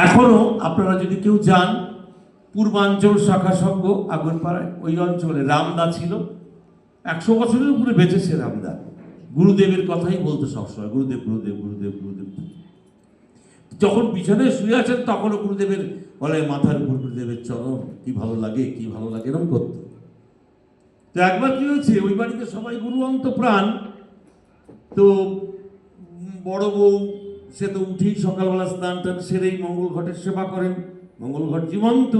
এখনো আপনারা যদি কেউ যান পূর্বাঞ্চল শাখা সংঘ আগরপাড়ায়, ওই অঞ্চলে রামদা ছিল, 100 বছরের উপরে বেঁচেছে রামদা। গুরুদেবের কথাই বলতো সবসময়, গুরুদেব গুরুদেব গুরুদেব গুরুদেব। যখন বিছানায় শুয়ে আছেন তখনও গুরুদেবের বলে মাথার উপর গুরুদেবের চরণ, কি ভালো লাগে কি ভালো লাগে, এরকম করতো। তো একবার কি হয়েছে, ওই বাড়িতে সবাই গুরু অন্ত প্রাণ। তো বড় বউ সে তো উঠেই সকালবেলা স্নান টান সেরেই মঙ্গল ঘটের সেবা করেন, মঙ্গল ঘট জীবন্ত।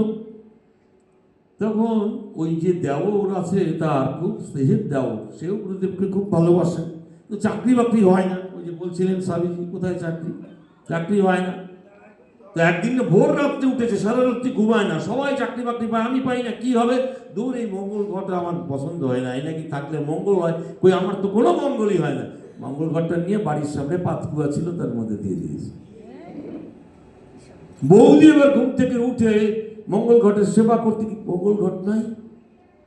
তখন ওই যে দেওর আছে তার খুব স্নেহের দেওর, সেও গুরুদেবকে খুব ভালোবাসে। তো চাকরি বাকরি হয় না, ওই যে বলছিলেন স্বামীজি কোথায় চাকরি, চাকরি হয় না। তো একদিন ভোর রাত্রে উঠেছে, সারা রাত্রি ঘুমায় না, সবাই চাকরি বাকরি পায়, আমি পাই না, কি হবে, দূর এই মঙ্গল ঘরটা আমার পছন্দ হয় না, এই নাকি থাকলে মঙ্গল হয়, কই আমার তো কোনো মঙ্গলই হয় না। মঙ্গল ঘরটা নিয়ে বাড়ির সামনে পাতকুয়া ছিল তার মধ্যে দিয়ে দিয়েছে। বৌদি এবার ঘুম থেকে উঠে মঙ্গল ঘটের সেবা করতে, কি মঙ্গল ঘট নাই,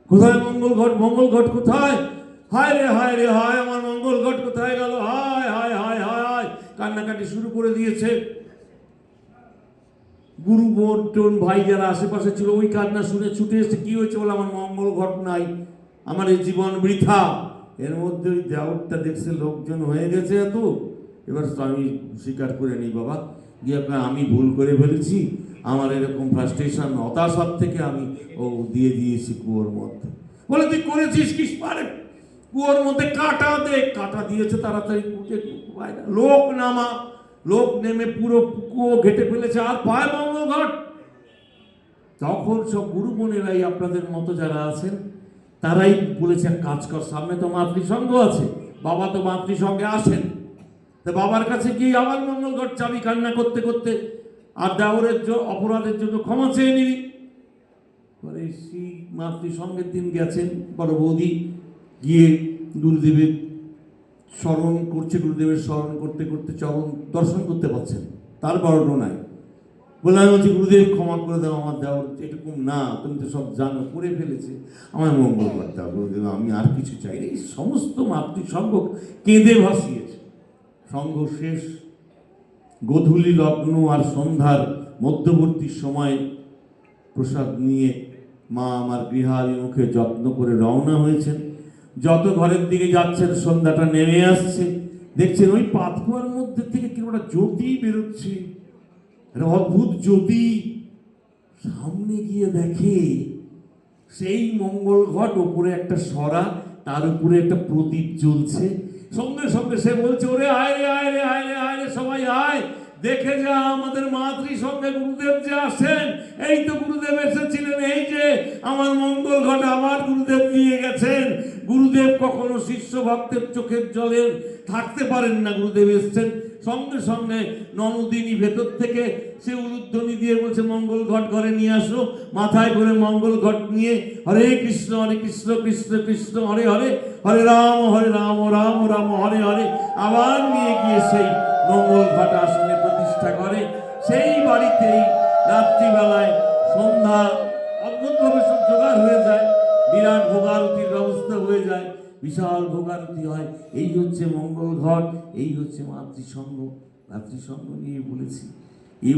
কোথায় মঙ্গল ঘট, মঙ্গল ঘট কোথায়, হায় রে হায় রে হায়, আমার মঙ্গল ঘট কোথায় গেল, হায় হায় হায় হায় হায়, কান্নাকাটি শুরু করে দিয়েছে। গুরু বোন টোন ভাই যারা আশেপাশে ছিল ওই কান্না শুনে ছুটে এসে, কি হয়েছে বলে, আমার মঙ্গল ঘট নাই, আমার এই জীবন বৃথা। এর মধ্যে ওই দেওরটা দেখছে লোকজন হয়ে গেছে এত, এবার আমি স্বীকার করে নিই বাবা, গিয়ে আমি ভুল করে ফেলেছি, আমার এরকম ফ্রাস্ট্রেশন হতাশার থেকে আমি ও দিয়ে দিয়েছি কুয়োর মধ্যে। বলে তুই করেছিস কি পারে, কুয়োর মধ্যে কাটা দে, কাটা দিয়েছে তাড়াতাড়ি, লোক নামা, লোক নেমে পুরো কুয়ো ঘেটে ফেলেছে, আর পায় মঙ্গল ঘট। তখন সব গুরু বোনেরাই আপনাদের মতো যারা আছেন তারাই বলেছে, কাজ কর, সামনে তো মাতৃসংঘ আছে, বাবা তো মাতৃসংঘে আসেন, তো বাবার কাছে গিয়ে আবার মঙ্গল ঘট চাবি, কান্না করতে করতে, আর দেওরের অপরাধের জন্য ক্ষমা চেয়ে নিবি। পরে সেই মাতৃসংঘের দিন গেছেন বড় বৌদি, গিয়ে গুরুদেবের স্মরণ করছে, গুরুদেবের স্মরণ করতে করতে চরণ দর্শন করতে পারছেন, তার বড় নাই। বলে আমি বলছি, গুরুদেব ক্ষমা করে দাও, আমার দেওয়ার এরকম না, তুমি তো সব জানো, করে ফেলেছে, আমার মঙ্গল ঘট দাও গুরুদেব, আমি আর কিছু চাই। এই সমস্ত মাতৃসংঘ কেঁদে ভাসিয়েছে। সংঘ শেষ, গোধূলি লগ্ন আর সন্ধ্যার মধ্যবর্তী সময় প্রসাদ নিয়ে মা আমার গৃহাভিমুখে যত্ন করে রওনা হয়েছেন। যত ঘরের দিকে যাচ্ছেন সন্ধ্যাটা নেমে আসছে, দেখছেন ওই পাতকুয়ার মধ্যে থেকে কি একটা জ্যোতি বেরোচ্ছে, অদ্ভুত জ্যোতি। সামনে গিয়ে দেখে সেই মঙ্গল ঘট, ওপরে একটা সরা, তার উপরে একটা প্রদীপ জ্বলছে। সঙ্গে সঙ্গে সে বলছে, ওরে আয় রে আয় রে আয় রে আয় রে, সবাই আয়, দেখে যা আমাদের মাতৃসংঘে গুরুদেব যে আসেন, এই তো গুরুদেব এসেছিলেন, এই যে আমার মঙ্গল ঘট আমার গুরুদেব নিয়ে গেছেন। গুরুদেব কখনো শিষ্য ভক্তের চোখের জলে থাকতে পারেন না, গুরুদেব এসছেন। সঙ্গে সঙ্গে ননদিনী ভেতর থেকে সে উলুধ্বনি দিয়ে বলছে, মঙ্গল ঘট ঘরে নিয়ে আসো। মাথায় করে মঙ্গল ঘট নিয়ে হরে কৃষ্ণ কৃষ্ণ কৃষ্ণ হরে হরে, হরে রাম রাম রাম হরে হরে, আবার নিয়ে গিয়ে সেই মঙ্গল ঘট আসনে প্রতিষ্ঠা করে। সেই বাড়িতেই রাত্রিবেলায় সন্ধ্যা অদ্ভুতভাবে সব জোগাড় হয়ে যায়, বিরাট ভোগারতির ব্যবস্থা হয়ে যায়, বিশাল ভোগারতি হয়। এই হচ্ছে মঙ্গল ঘট, এই হচ্ছে মাতৃসংঘ। মাতৃসংঘ নিয়ে বলেছি।